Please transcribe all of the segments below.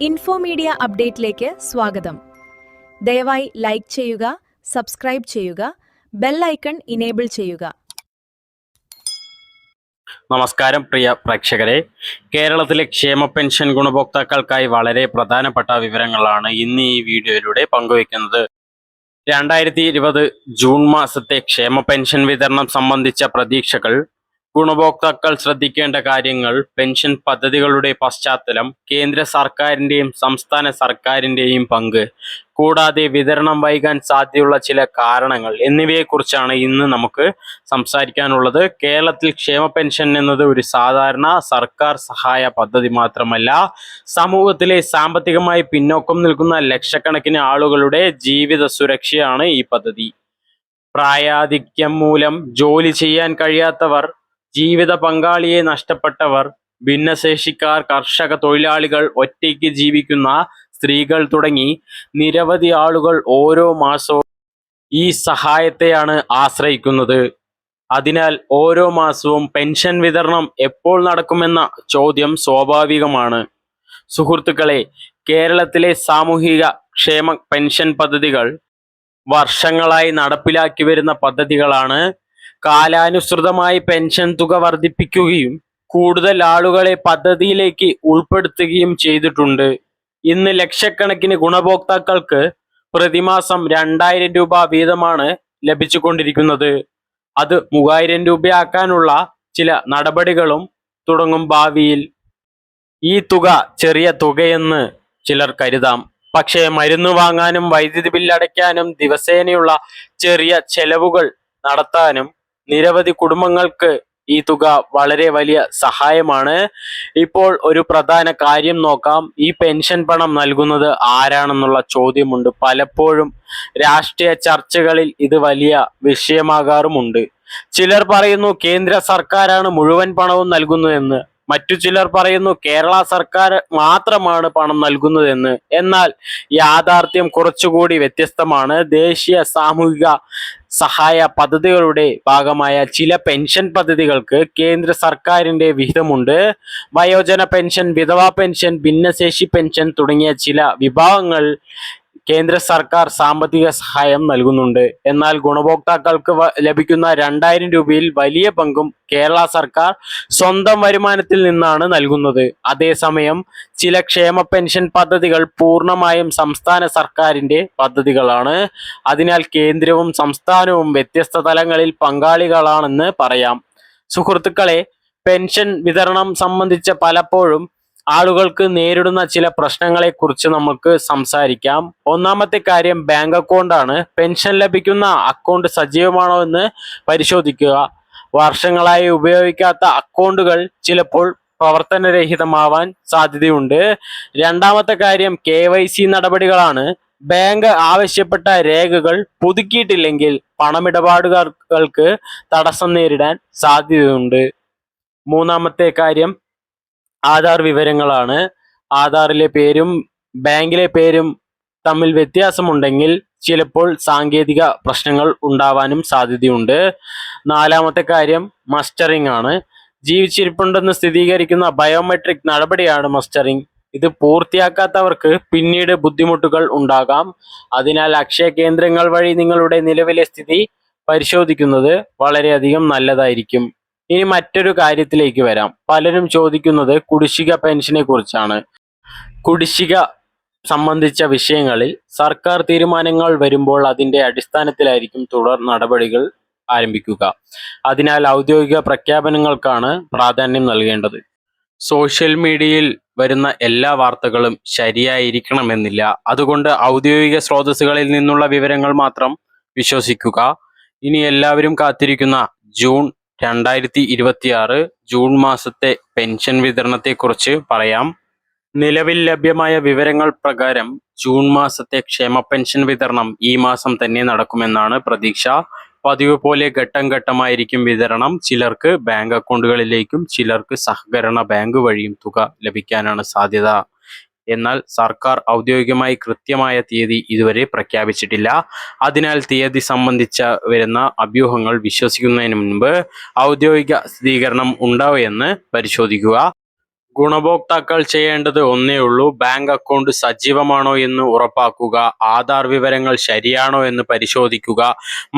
Infomedia അപ്ഡേറ്റിലേക്ക് സ്വാഗതം. ദയവായി like ചെയ്യുക, സബ്സ്ക്രൈബ് ചെയ്യുക, ബെൽ ഐക്കൺ ഇനേബിൾ ചെയ്യുക. നമസ്കാരം പ്രിയ പ്രേക്ഷകരെ, കേരളത്തിലെ ക്ഷേമ പെൻഷൻ ഗുണഭോക്താക്കൾക്കായി വളരെ പ്രധാനപ്പെട്ട വിവരങ്ങളാണ് ഇന്ന് ഈ വീഡിയോയിലൂടെ പങ്കുവയ്ക്കുന്നത്. 2020 ജൂൺ മാസത്തെ ക്ഷേമ പെൻഷൻ വിതരണം സംബന്ധിച്ച പ്രതീക്ഷകൾ, ഗുണഭോക്താക്കൾ ശ്രദ്ധിക്കേണ്ട കാര്യങ്ങൾ, പെൻഷൻ പദ്ധതികളുടെ പശ്ചാത്തലം, കേന്ദ്ര സർക്കാരിൻ്റെയും സംസ്ഥാന സർക്കാരിൻ്റെയും പങ്ക്, കൂടാതെ വിതരണം വൈകാൻ സാധ്യതയുള്ള ചില കാരണങ്ങൾ എന്നിവയെക്കുറിച്ചാണ് ഇന്ന് നമുക്ക് സംസാരിക്കാനുള്ളത്. കേരളത്തിൽ ക്ഷേമ പെൻഷൻ എന്നത് ഒരു സാധാരണ സർക്കാർ സഹായ പദ്ധതി മാത്രമല്ല, സമൂഹത്തിലെ സാമ്പത്തികമായി പിന്നോക്കം നിൽക്കുന്ന ലക്ഷക്കണക്കിന് ആളുകളുടെ ജീവിത സുരക്ഷയാണ് ഈ പദ്ധതി. പ്രായാധിക്യം മൂലം ജോലി ചെയ്യാൻ കഴിയാത്തവർ, ജീവിത പങ്കാളിയെ നഷ്ടപ്പെട്ടവർ, ഭിന്നശേഷിക്കാർ, കർഷക തൊഴിലാളികൾ, ഒറ്റയ്ക്ക് ജീവിക്കുന്ന സ്ത്രീകൾ തുടങ്ങി നിരവധി ആളുകൾ ഓരോ മാസവും ഈ സഹായത്തെയാണ് ആശ്രയിക്കുന്നത്. അതിനാൽ ഓരോ മാസവും പെൻഷൻ വിതരണം എപ്പോൾ നടക്കുമെന്ന ചോദ്യം സ്വാഭാവികമാണ്. സുഹൃത്തുക്കളെ, കേരളത്തിലെ സാമൂഹിക ക്ഷേമ പെൻഷൻ പദ്ധതികൾ വർഷങ്ങളായി നടപ്പിലാക്കി വരുന്ന പദ്ധതികളാണ്. കാലാനുസൃതമായി പെൻഷൻ തുക വർദ്ധിപ്പിക്കുകയും കൂടുതൽ ആളുകളെ പദ്ധതിയിലേക്ക് ഉൾപ്പെടുത്തുകയും ചെയ്തിട്ടുണ്ട്. ഇന്ന് ലക്ഷക്കണക്കിന് ഗുണഭോക്താക്കൾക്ക് പ്രതിമാസം 2000 രൂപ വീതമാണ് ലഭിച്ചുകൊണ്ടിരിക്കുന്നത്. അത് 3000 രൂപയാക്കാനുള്ള ചില നടപടികളും തുടങ്ങും ഭാവിയിൽ. ഈ തുക ചെറിയ തുകയെന്ന് ചിലർ കരുതാം. പക്ഷേ മരുന്ന് വാങ്ങാനും വൈദ്യുതി ബില്ലടയ്ക്കാനും ദിവസേനയുള്ള ചെറിയ ചെലവുകൾ നടത്താനും നിരവധി കുടുംബങ്ങൾക്ക് ഈ തുക വളരെ വലിയ സഹായമാണ്. ഇപ്പോൾ ഒരു പ്രധാന കാര്യം നോക്കാം. ഈ പെൻഷൻ പണം നൽകുന്നത് ആരാണെന്നുള്ള ചോദ്യമുണ്ട്. പലപ്പോഴും രാഷ്ട്രീയ ചർച്ചകളിൽ ഇത് വലിയ വിഷയമാകാറുമുണ്ട്. ചിലർ പറയുന്നു കേന്ദ്ര സർക്കാരാണ് മുഴുവൻ പണവും നൽകുന്നതെന്ന്. മറ്റു ചിലർ പറയുന്നു കേരള സർക്കാർ മാത്രമാണ് പണം നൽകുന്നതെന്ന്. എന്നാൽ യാഥാർത്ഥ്യം കുറച്ചുകൂടി വ്യത്യസ്തമാണ്. ദേശീയ സാമൂഹിക സഹായ പദ്ധതികളുടെ ഭാഗമായ ചില പെൻഷൻ പദ്ധതികൾക്ക് കേന്ദ്ര സർക്കാരിന്റെ വിഹിതമുണ്ട്. വയോജന പെൻഷൻ, വിധവാ പെൻഷൻ, ഭിന്നശേഷി പെൻഷൻ തുടങ്ങിയ ചില വിഭാഗങ്ങൾ കേന്ദ്ര സർക്കാർ സാമ്പത്തിക സഹായം നൽകുന്നുണ്ട്. എന്നാൽ ഗുണഭോക്താക്കൾക്ക് ലഭിക്കുന്ന 2000 രൂപയിൽ വലിയ പങ്കും കേരള സർക്കാർ സ്വന്തം വരുമാനത്തിൽ നിന്നാണ് നൽകുന്നത്. അതേസമയം ചില ക്ഷേമ പെൻഷൻ പദ്ധതികൾ പൂർണ്ണമായും സംസ്ഥാന സർക്കാരിന്റെ പദ്ധതികളാണ്. അതിനാൽ കേന്ദ്രവും സംസ്ഥാനവും വ്യത്യസ്ത തലങ്ങളിൽ പങ്കാളികളാണെന്ന് പറയാം. സുഹൃത്തുക്കളെ, പെൻഷൻ വിതരണം സംബന്ധിച്ച് പലപ്പോഴും ആളുകൾക്ക് നേരിടുന്ന ചില പ്രശ്നങ്ങളെ കുറിച്ച് നമുക്ക് സംസാരിക്കാം. ഒന്നാമത്തെ കാര്യം ബാങ്ക് അക്കൗണ്ടാണ്. പെൻഷൻ ലഭിക്കുന്ന അക്കൗണ്ട് സജീവമാണോ എന്ന് പരിശോധിക്കുക. വർഷങ്ങളായി ഉപയോഗിക്കാത്ത അക്കൗണ്ടുകൾ ചിലപ്പോൾ പ്രവർത്തനരഹിതമാവാൻ സാധ്യതയുണ്ട്. രണ്ടാമത്തെ കാര്യം KYC നടപടികളാണ്. ബാങ്ക് ആവശ്യപ്പെട്ട രേഖകൾ പുതുക്കിയിട്ടില്ലെങ്കിൽ പണമിടപാടുകാർക്ക് തടസ്സം നേരിടാൻ സാധ്യതയുണ്ട്. മൂന്നാമത്തെ കാര്യം ആധാർ വിവരങ്ങളാണ്. ആധാറിലെ പേരും ബാങ്കിലെ പേരും തമ്മിൽ വ്യത്യാസമുണ്ടെങ്കിൽ ചിലപ്പോൾ സാങ്കേതിക പ്രശ്നങ്ങൾ ഉണ്ടാവാനും സാധ്യതയുണ്ട്. നാലാമത്തെ കാര്യം മസ്റ്ററിംഗ് ആണ്. ജീവിച്ചിരിപ്പുണ്ടെന്ന് സ്ഥിരീകരിക്കുന്ന ബയോമെട്രിക് നടപടിയാണ് മസ്റ്ററിംഗ്. ഇത് പൂർത്തിയാക്കാത്തവർക്ക് പിന്നീട് ബുദ്ധിമുട്ടുകൾ ഉണ്ടാകാം. അതിനാൽ അക്ഷയ കേന്ദ്രങ്ങൾ വഴി നിങ്ങളുടെ നിലവിലെ സ്ഥിതി പരിശോധിക്കുന്നത് വളരെയധികം നല്ലതായിരിക്കും. ഇനി മറ്റൊരു കാര്യത്തിലേക്ക് വരാം. പലരും ചോദിക്കുന്നത് കുടിശ്ശിക പെൻഷനെ കുറിച്ചാണ്. കുടിശ്ശിക സംബന്ധിച്ച വിഷയങ്ങളിൽ സർക്കാർ തീരുമാനങ്ങൾ വരുമ്പോൾ അതിന്റെ അടിസ്ഥാനത്തിലായിരിക്കും തുടർ നടപടികൾ ആരംഭിക്കുക. അതിനാൽ ഔദ്യോഗിക പ്രഖ്യാപനങ്ങൾക്കാണ് പ്രാധാന്യം നൽകേണ്ടത്. സോഷ്യൽ മീഡിയയിൽ വരുന്ന എല്ലാ വാർത്തകളും ശരിയായിരിക്കണമെന്നില്ല. അതുകൊണ്ട് ഔദ്യോഗിക സ്രോതസ്സുകളിൽ നിന്നുള്ള വിവരങ്ങൾ മാത്രം വിശ്വസിക്കുക. ഇനി എല്ലാവരും കാത്തിരിക്കുന്ന ജൂൺ 2026 ജൂൺ മാസത്തെ പെൻഷൻ വിതരണത്തെക്കുറിച്ച് പറയാം. നിലവിൽ ലഭ്യമായ വിവരങ്ങൾ പ്രകാരം ജൂൺ മാസത്തെ ക്ഷേമ പെൻഷൻ വിതരണം ഈ മാസം തന്നെ നടക്കുമെന്നാണ് പ്രതീക്ഷ. പതിവ് പോലെ ഘട്ടം ഘട്ടമായിരിക്കും വിതരണം. ചിലർക്ക് ബാങ്ക് അക്കൗണ്ടുകളിലേക്കും ചിലർക്ക് സഹകരണ ബാങ്ക് വഴിയും തുക ലഭിക്കാനാണ് സാധ്യത. എന്നാൽ സർക്കാർ ഔദ്യോഗികമായി കൃത്യമായ തീയതി ഇതുവരെ പ്രഖ്യാപിച്ചിട്ടില്ല. അതിനാൽ തീയതി സംബന്ധിച്ച വരുന്ന അഭ്യൂഹങ്ങൾ വിശ്വസിക്കുന്നതിന് മുൻപ് ഔദ്യോഗിക സ്ഥിരീകരണം ഉണ്ടോ എന്ന് പരിശോധിക്കുക. ഗുണഭോക്താക്കൾ ചെയ്യേണ്ടത് ഒന്നേയുള്ളൂ, ബാങ്ക് അക്കൗണ്ട് സജീവമാണോ എന്ന് ഉറപ്പാക്കുക, ആധാർ വിവരങ്ങൾ ശരിയാണോ എന്ന് പരിശോധിക്കുക,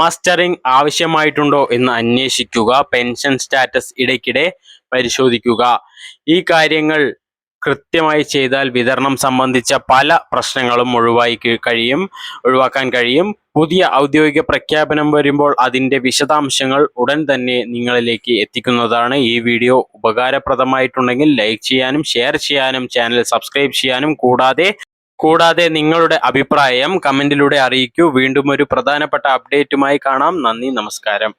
മസ്റ്ററിംഗ് ആവശ്യമായിട്ടുണ്ടോ എന്ന് അന്വേഷിക്കുക, പെൻഷൻ സ്റ്റാറ്റസ് ഇടയ്ക്കിടെ പരിശോധിക്കുക. ഈ കാര്യങ്ങൾ കൃത്യമായി ചെയ്താൽ വിതരണം സംബന്ധിച്ച പല പ്രശ്നങ്ങളും ഒഴിവാക്കാൻ കഴിയും. പുതിയ ഔദ്യോഗിക പ്രഖ്യാപനം വരുമ്പോൾ അതിൻ്റെ വിശദാംശങ്ങൾ ഉടൻ തന്നെ നിങ്ങളിലേക്ക് എത്തിക്കുന്നതാണ്. ഈ വീഡിയോ ഉപകാരപ്രദമായിട്ടുണ്ടെങ്കിൽ ലൈക്ക് ചെയ്യാനും ഷെയർ ചെയ്യാനും ചാനൽ സബ്സ്ക്രൈബ് ചെയ്യാനും കൂടാതെ നിങ്ങളുടെ അഭിപ്രായം കമന്റിലൂടെ അറിയിക്കൂ. വീണ്ടും ഒരു പ്രധാനപ്പെട്ട അപ്ഡേറ്റുമായി കാണാം. നന്ദി, നമസ്കാരം.